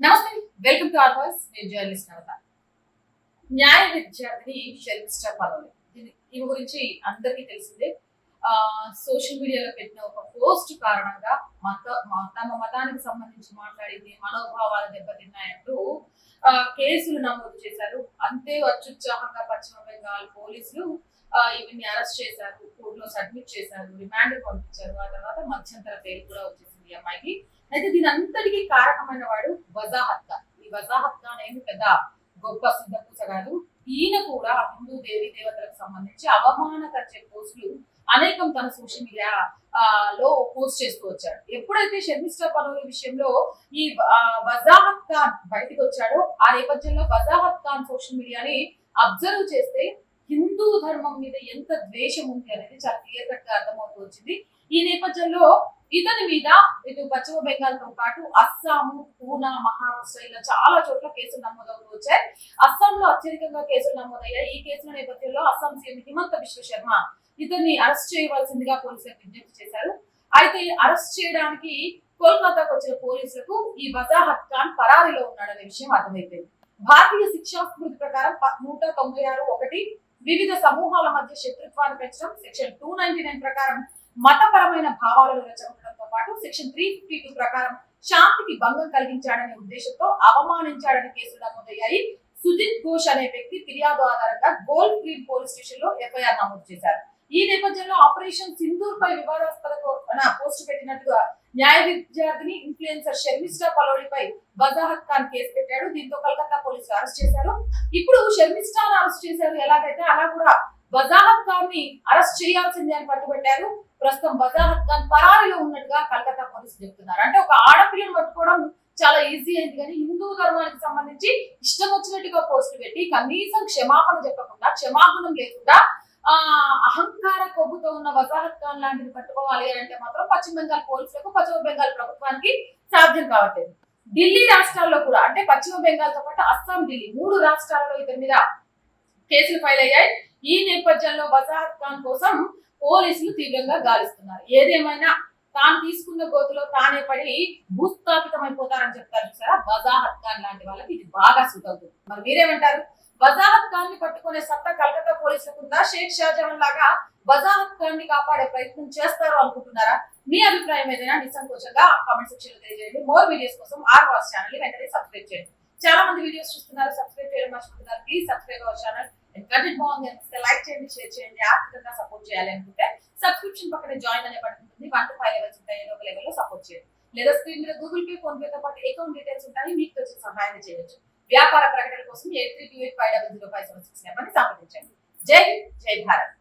నమస్తే, welcome to our voice. నేను journalist నవత. న్యాయ విద్యార్థిని షర్మిస్టర్ పలోని ఈ గురించి అందరికీ తెలిసిందే. సోషల్ మీడియాలో పెట్టిన ఒక పోస్ట్ కారణంగా తమ మతానికి సంబంధించి మాట్లాడింది, మనోభావాలు దెబ్బతిన్నాయంటూ కేసులు నమోదు చేశారు. అంతే అత్యుత్సాహంగా పశ్చిమ బెంగాల్ పోలీసులు ఈవిని అరెస్ట్ చేశారు, కోర్టులో సబ్మిట్ చేశారు, రిమాండ్ పంపించారు. ఆ తర్వాత మధ్యంతర బెయిల్ కూడా వచ్చేసింది ఈ అమ్మాయికి. అయితే దీని అంతటికీ కారకమైన వాడు వజాహత్ ఖాన్. ఈ వజాహత్ ఖాన్ ఏమి పెద్ద గొప్ప సిద్ధపూస కాదు. ఈయన కూడా హిందూ దేవీ దేవతలకు సంబంధించి అవమానకరిచే పోస్టులు అనేకం తన సోషల్ మీడియా లో పోస్ట్ చేస్తూ వచ్చాడు. ఎప్పుడైతే షర్మిస్టా పలోని విషయంలో ఈ వజాహత్ ఖాన్ బయటకు వచ్చాడో ఆ నేపథ్యంలో వజాహత్ ఖాన్ సోషల్ మీడియాని అబ్జర్వ్ చేస్తే హిందూ ధర్మం మీద ఎంత ద్వేషం ఉంది అనేది చాలా క్లియర్ కట్ గా అర్థమవుతూ వచ్చింది. ఈ నేపథ్యంలో ఇతని మీద ఇటు పశ్చిమ బెంగాల్ తో పాటు అస్సాము, పూనా, మహారాష్ట్ర ఇలా చాలా చోట్ల కేసులు నమోదవుతూ వచ్చాయి. అస్సాంలో అత్యధికంగా కేసులు నమోదయ్యాయి. ఈ కేసుల నేపథ్యంలో అస్సాం సీఎం హిమంత బిశ్వ శర్మ ఇతన్ని అరెస్ట్ చేయవలసిందిగా పోలీసులకు విజ్ఞప్తి చేశారు. అయితే అరెస్ట్ చేయడానికి కోల్కతాకు వచ్చిన పోలీసులకు ఈ వజాహత్ ఖాన్ పరారీలో ఉన్నాడనే విషయం అర్థమైపోయింది. భారతీయ శిక్షా స్మృతి ప్రకారం 196(1) వివిధ సమూహాల మధ్య శత్రుత్వాన్ని పెంచడం, సెక్షన్ 299 ప్రకారం మతపరమైన భావాలను రెచ్చగొట్టడంతో పాటు సెక్షన్ 352 ప్రకారం శాంతికి భంగం కలిగించాడనే ఉద్దేశంతో అవమానించాడని కేసులు నమోదయ్యాయి. సుజిత్ ఘోష్ అనే వ్యక్తి ఫిర్యాదు ఆధారంగా గోల్డ్ గ్రీన్ పోలీస్ స్టేషన్ లో ఎఫ్ఐఆర్ నమోదు చేశారు. ఈ నేపథ్యంలో ఆపరేషన్ సింధూర్ పై వివాదాస్పద పోస్టు పెట్టినట్టుగా న్యాయ విద్యార్థిని ఇన్ఫ్లుయెన్సర్ షర్మిస్టా పలోనిపై వజాహత్ ఖాన్ కేసు పెట్టాడు. దీంతో కలకత్తా పోలీసులు అరెస్ట్ చేశారు. ఇప్పుడు షర్మిస్టాను అరెస్ట్ చేశారు. ఎలాగైతే అలా కూడా వజాహత్ ఖాన్ ని అరెస్ట్ చేయాల్సిందే అని పట్టుబట్టారు. ప్రస్తుతం వజాహత్ ఖాన్ పరారీలో ఉన్నట్టుగా కలకత్తా పోలీసులు చెప్తున్నారు. అంటే ఒక ఆడపిల్లని పట్టుకోవడం చాలా ఈజీ అయింది, కానీ హిందూ ధర్మానికి సంబంధించి ఇష్టం వచ్చినట్టుగా పోస్టు పెట్టి కనీసం క్షమాపణ చెప్పకుండా, క్షమాగుణం లేకుండా అహంకార కొవ్వుతో ఉన్న వజాహత్ ఖాన్ లాంటిది పట్టుకోవాలి అని అంటే మాత్రం పశ్చిమ బెంగాల్ పోలీసులకు, పశ్చిమ బెంగాల్ ప్రభుత్వానికి సాధ్యం కావట్లేదు. ఢిల్లీ రాష్ట్రాల్లో కూడా, అంటే పశ్చిమ బెంగాల్ తో పాటు అస్సాం, ఢిల్లీ 3 రాష్ట్రాలలో ఇతని మీద కేసులు ఫైల్ అయ్యాయి. ఈ నేపథ్యంలో వజాహత్ ఖాన్ కోసం పోలీసులు తీవ్రంగా గాలిస్తున్నారు. ఏదేమైనా తాను తీసుకున్న గోతులో తానే పడి భూస్థాపితమైపోతారని చెప్తారు చూసారా, వజాహత్ ఖాన్ లాంటి వాళ్ళకి ఇది బాగా సూట్ అవుతుంది. మరి మీరేమంటారు? వజాహత్ ఖాన్ ని పట్టుకునే సత్తా కలకత్తా పోలీసులకు ఉందా? షేక్ షాజహాన్ లాగా వజాహత్ ఖాన్ ని కాపాడే ప్రయత్నం చేస్తారు అనుకుంటున్నారా? మీ అభిప్రాయం ఏదైనా నిస్సంకోచంగా కామెంట్ సెక్షన్ లో తెలియజేయండి. మోర్ వీడియోస్ కోసం ఆర్ వాయిస్ ఛానల్ ని వెంటనే సబ్స్క్రైబ్ చేయండి. చాలా మంది వీడియోస్ చూస్తున్నారు, సబ్స్క్రైబ్ చేయడం మర్చిపోతున్నారు. Please subscribe our channel. Content బాగుంది అనిపిస్తే లైక్ చేయండి, షేర్ చేయండి. ఆర్థికంగా సపోర్ట్ చేయాలి అనుకుంటే సబ్స్క్రిప్షన్ పక్కన జాయిన్ అనే బటన్ ఉంటుంది. 1 to 5 లెవెల్స్ ఉంటాయి. ఏదో ఒక లెవెల్ లో సపోర్ట్ చేయండి. లేదా స్క్రీన్ మీద గూగుల్ పే, ఫోన్ పే తో పాటు అకౌంట్ డీటెయిల్స్ ఉంటాయి, మీకు వచ్చే సహాయం చేయొచ్చు. వ్యాపార ప్రకటన కోసం 8328500576 నెంబర్ని సంప్రదించండి. జై హింద్, జై భారత్.